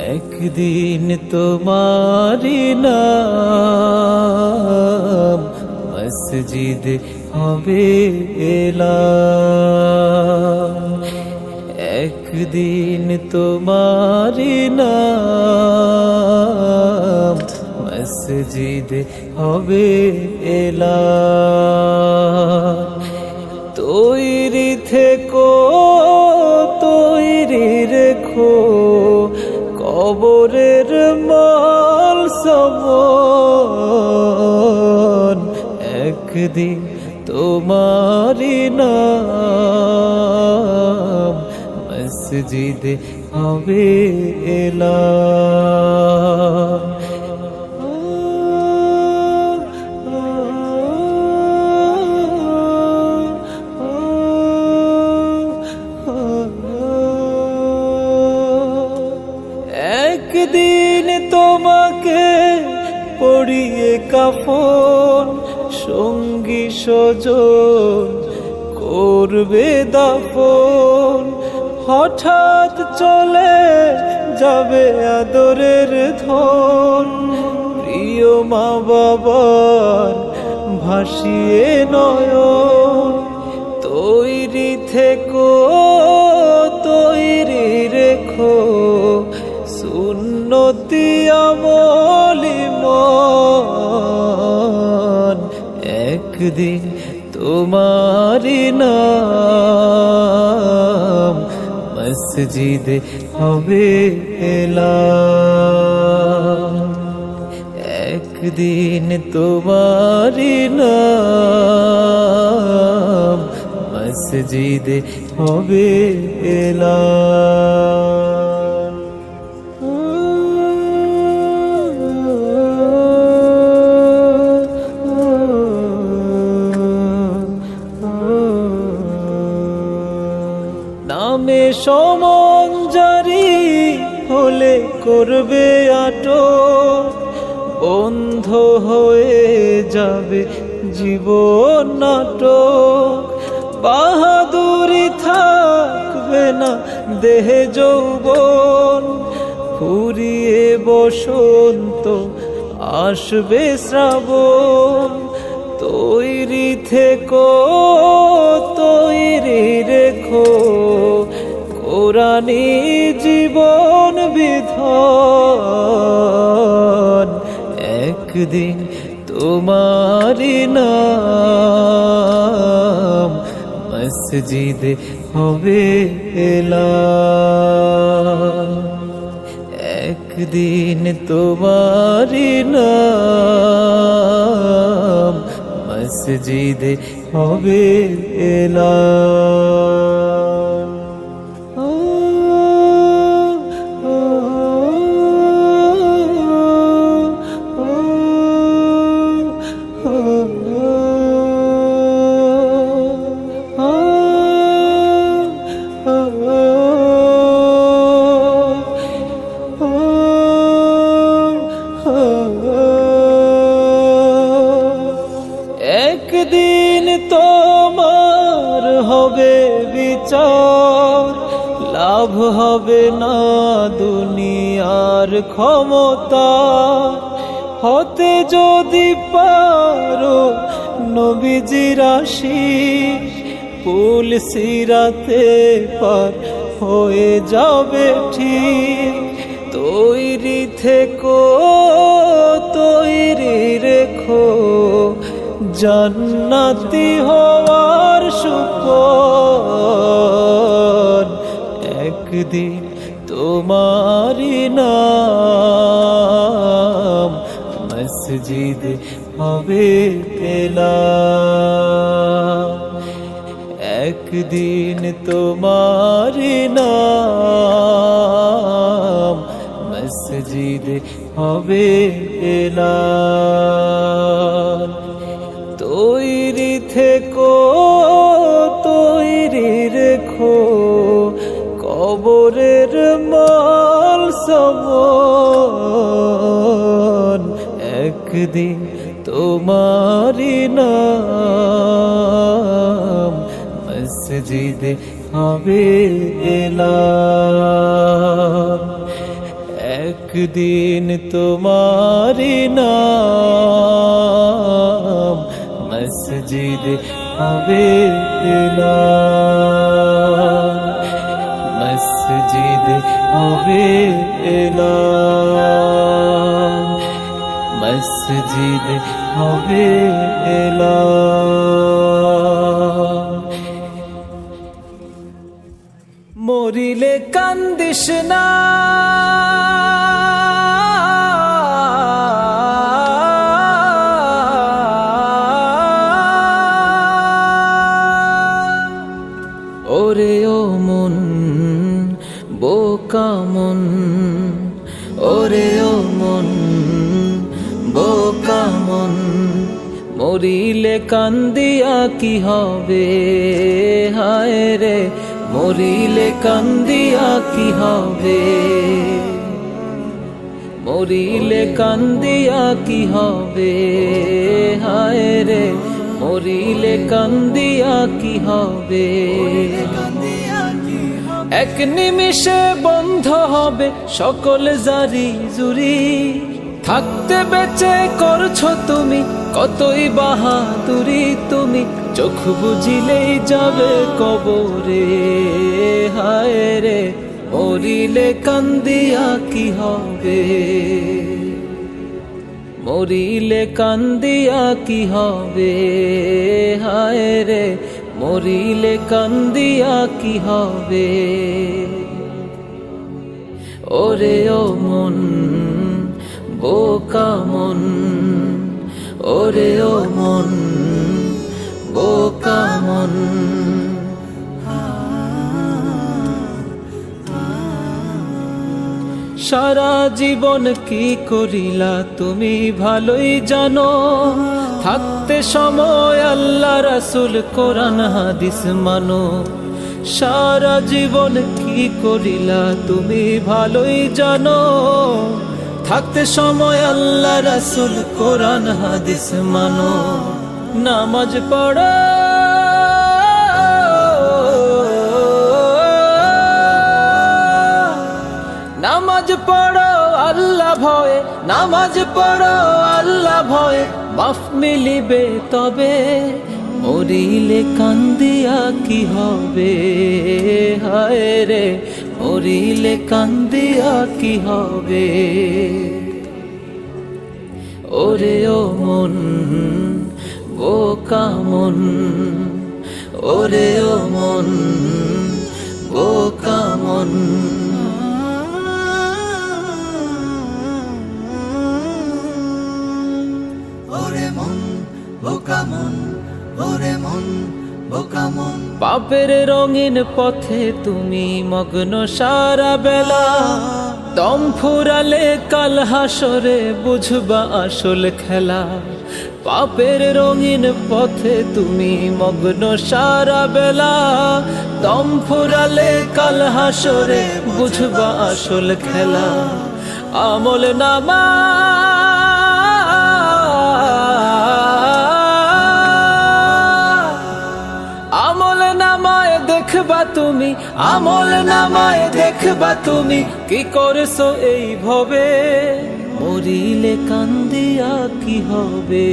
একদিন তোমারি নাম মসজিদ হবে এলাম। একদিন তোমারি নাম মসজিদ হবে এলাম। তৈরি থেকো তৈরি রেখো কবরের মাল সমান। একদিন তোমারি নাম মসজিদ হবে এলাম। একদিন তোমাকে পরিয়ে কাফন সঙ্গী স্বজন করবে দাফন। হঠাৎ চলে যাবে আদরের ধন, প্রিয় মা বাবার ভাসিয়ে নয়ন। তৈরি থেকো তৈরি রেখো সুন্নতি আমলি মন। একদিন তোমারি নাম মসজিদ হবে এলাম। একদিন তোমারি নাম মসজিদ হবে এলাম। নামে সমন জারি হলে করবে আটক, বন্ধ হয়ে যাবে জীবন নাটক। বাহাদুরি থাকবে না দেহে যৌবন, ফুরিয়ে বসন্ত আসবে শ্রাবণ। তৈরি থেকো তৈরি রেখো কোরআনী জীবন বিধান। একদিন তোমারি নাম মসজিদ হবে এলাম। একদিন তোমারি নাম মসজিদ হবে এলাম। একদিন তোমার হবে বিচার, লাভ হবে না দুনিয়ার ক্ষমতা। হতে যদি পারো নবীজির আশিক, পুল সিরাতে পার হয়ে যাবে ঠিক। তৈরি থেকো তৈরি রেখো জান্নাতি হওয়ার সুপন। একদিন তোমারি নাম মসজিদ হবে এলাম। একদিন তোমারি নাম মসজিদ হবে এলাম। তৈরি থেকো তৈরি রেখো কবরের মাল সমান। একদিন তোমারি নাম মসজিদে হবে এলান। একদিন তোমারি নাম মসজিদে হবে এলান। মসজিদে হবে এলান। মসজিদে হবে এলান। মরিলে কান্দিস না, ওরে ও মন বোকা মন, ওরে ও মন বোকা মন। মরিলে কান্দিয়া কি হবে, হায় রে মরিলে কান্দিয়া কি হবে, মরিলে কান্দিয়া কি হবে, হায় রে মরিলে কান্দিয়া কি হবে। এক নিমিষে বন্ধ হবে সকল জারি জুরি, থাকতে বেঁচে করছো তুমি কতই বাহাদুরি। তুমি চোখ বুঝিলেই যাবে কবরে, হায় রে মরিলে কান্দিয়া কি হবে, মরিলে কান্দিয়া কি হবে, হায় রে মরিলে কান্দিয়া কি হবে। ওরে ও মন বোকা মন, ওরে ও মন বোকা মন। সারা জীবন কি করিলা তুমি ভালোই জানো, থাকতে সময় আল্লাহ রাসূল কোরআন হাদিস মানো। সারা জীবন কি করিলা তুমি ভালোই জানো, থাকতে সময় আল্লাহ রাসূল কোরআন হাদিস মানো। নামাজ পড়ো, নামাজ পড়ো আল্লাহ ভয়ে, নামাজ পড়ো আল্লাহ ভয়ে, মাফ মিলিবে তবে। মরিলে কান্দিয়া কি হবে, হায় রে মরিলে কান্দিয়া কি হবে। ওরে ও মন বোকা মন, ওরে ও মন বোকা মন। পাপের রঙিন পথে তুমি মগ্ন সারা বেলা, দম ফুরালে কাল হাসরে বুঝবা আসল খেলা। পাপের রঙিন পথে তুমি মগ্ন সারা বেলা, দম ফুরালে কাল হাসরে বুঝবা আসল খেলা। আমল নামা দেখবা তুমি, আমল নামায় দেখবা তুমি কি করছো এই ভবে। মরিলে কান্দিয়া কি হবে।